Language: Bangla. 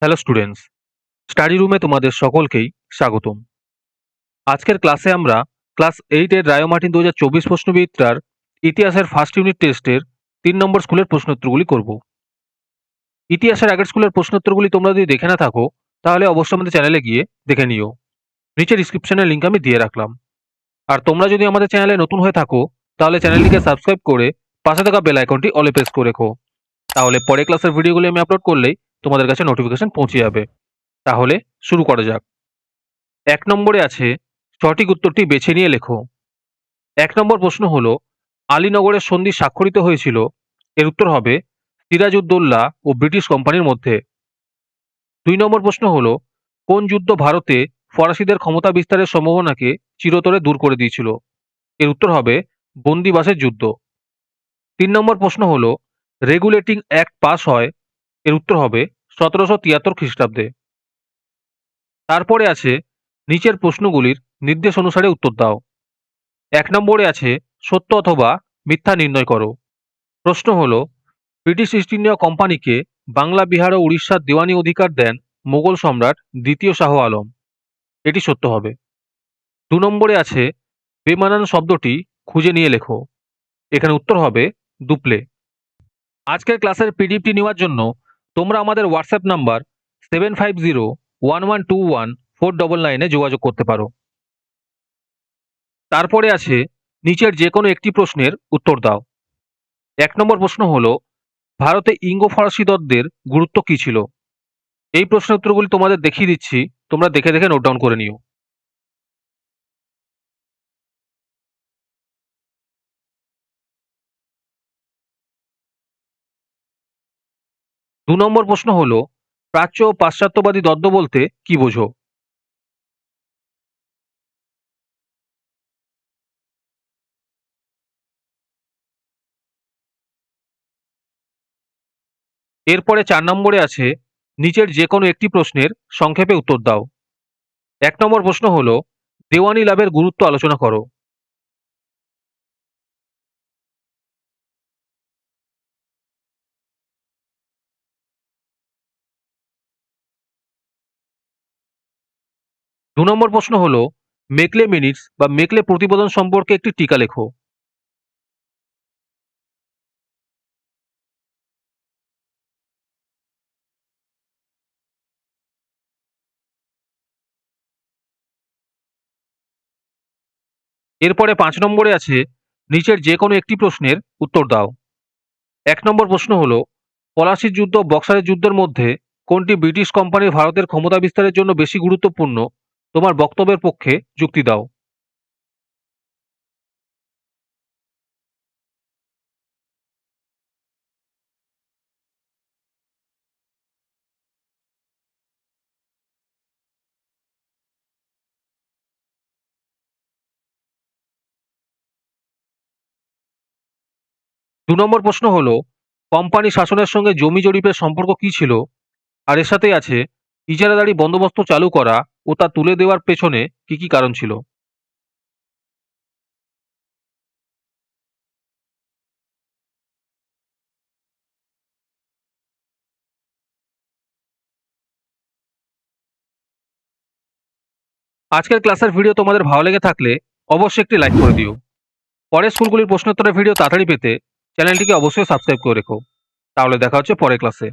হ্যালো স্টুডেন্টস, স্টাডি রুমে তোমাদের সকলকেই স্বাগতম। আজকের ক্লাসে আমরা ক্লাস 8 এর রায় মার্টিন 2024 প্রশ্নবিদ্যার ইতিহাসের ফার্স্ট ইউনিট টেস্টের 3 নম্বর স্কুলের প্রশ্নোত্তরগুলি করব। ইতিহাসের আগের স্কুলের প্রশ্নোত্তরগুলি তোমরা যদি দেখে না থাকো তাহলে অবশ্যই আমাদের চ্যানেলে গিয়ে দেখে নিও। নিচে ডিসক্রিপশনের লিঙ্ক আমি দিয়ে রাখলাম। আর তোমরা যদি আমাদের চ্যানেলে নতুন হয়ে থাকো তাহলে চ্যানেলটিকে সাবস্ক্রাইব করে পাশে থাকা বেল আইকনটি অলে প্রেস করে রেখো। তাহলে পরে ক্লাসের ভিডিওগুলি আমি আপলোড করলেই তোমাদের কাছে নোটিফিকেশন পৌঁছে যাবে। তাহলে শুরু করা যাক। ১ নম্বরে আছে সঠিক উত্তরটি বেছে নিয়ে লেখো। ১ নম্বর প্রশ্ন হলো আলীনগরের সন্ধি স্বাক্ষরিত হয়েছিল। এর উত্তর হবে সিরাজউদ্দৌলা ও ব্রিটিশ কোম্পানির মধ্যে। ২ নম্বর প্রশ্ন হলো কোন যুদ্ধ ভারতে ফরাসিদের ক্ষমতা বিস্তারের সম্ভাবনাকে চিরতরে দূর করে দিয়েছিল? এর উত্তর হবে বন্দিবাসের যুদ্ধ। ৩ নম্বর প্রশ্ন হলো রেগুলেটিং অ্যাক্ট পাস হয়। এর উত্তর হবে ১৭৭৩ খ্রিস্টাব্দে। তারপরে আছে নিচের প্রশ্নগুলির নির্দেশ অনুসারে উত্তর দাও। ১ নম্বরে আছে সত্য অথবা মিথ্যা নির্ণয় করো। প্রশ্ন হলো ব্রিটিশ ইস্ট ইন্ডিয়া কোম্পানিকে বাংলা, বিহার ও উড়িষ্যার দেওয়ানি অধিকার দেন মোগল সম্রাট দ্বিতীয় শাহ আলম। এটি সত্য হবে। ২ নম্বরে আছে বেমানান শব্দটি খুঁজে নিয়ে লেখো। এখানে উত্তর হবে দুপ্লে। আজকের ক্লাসের পিডিএফটি নেওয়ার জন্য তোমরা আমাদের হোয়াটসঅ্যাপ নাম্বার 7501121499 যোগাযোগ করতে পারো। তারপরে আছে নিচের যে কোনো একটি প্রশ্নের উত্তর দাও। ১ নম্বর প্রশ্ন হলো ভারতে ইঙ্গো ফরাসিদের গুরুত্ব কি ছিল? এই প্রশ্নের উত্তরগুলি তোমাদের দেখিয়ে দিচ্ছি, তোমরা দেখে দেখে নোট ডাউন করে নিও। দু নম্বর প্রশ্ন হলো প্রাচ্য ও পাশ্চাত্যবাদী দ্বন্দ্ব বলতে কি বোঝো? এরপরে ৪ নম্বরে আছে নিচের যে কোনো একটি প্রশ্নের সংক্ষেপে উত্তর দাও। ১ নম্বর প্রশ্ন হলো দেওয়ানি লাভের গুরুত্ব আলোচনা করো। দু নম্বর প্রশ্ন হলো মেকলে মিনিটস বা মেকলে প্রতিবেদন সম্পর্কে একটি টিকা লেখো। এরপরে ৫ নম্বরে আছে নিচের যে কোনো একটি প্রশ্নের উত্তর দাও। ১ নম্বর প্রশ্ন হলো পলাশির যুদ্ধ ও বক্সারের যুদ্ধের মধ্যে কোনটি ব্রিটিশ কোম্পানির ভারতের ক্ষমতা বিস্তারের জন্য বেশি গুরুত্বপূর্ণ? তোমার বক্তব্যের পক্ষে যুক্তি দাও। ২ নম্বর প্রশ্ন হলো কোম্পানি শাসনের সঙ্গে জমি জরিপের সম্পর্ক কি ছিল? আর এর সাথেই আছে ইজারাদারি বন্দোবস্ত চালু করা ও তা তুলে দেওয়ার পেছনে কি কি কারণ ছিল? আজকের ক্লাসের ভিডিও তোমাদের ভালো লেগে থাকলে অবশ্যই একটি লাইক করে দিও। পরের স্কুলগুলির প্রশ্নোত্তরের ভিডিও তাড়াতাড়ি পেতে চ্যানেলটিকে অবশ্যই সাবস্ক্রাইব করে রেখো। তাহলে দেখা হচ্ছে পরের ক্লাসে।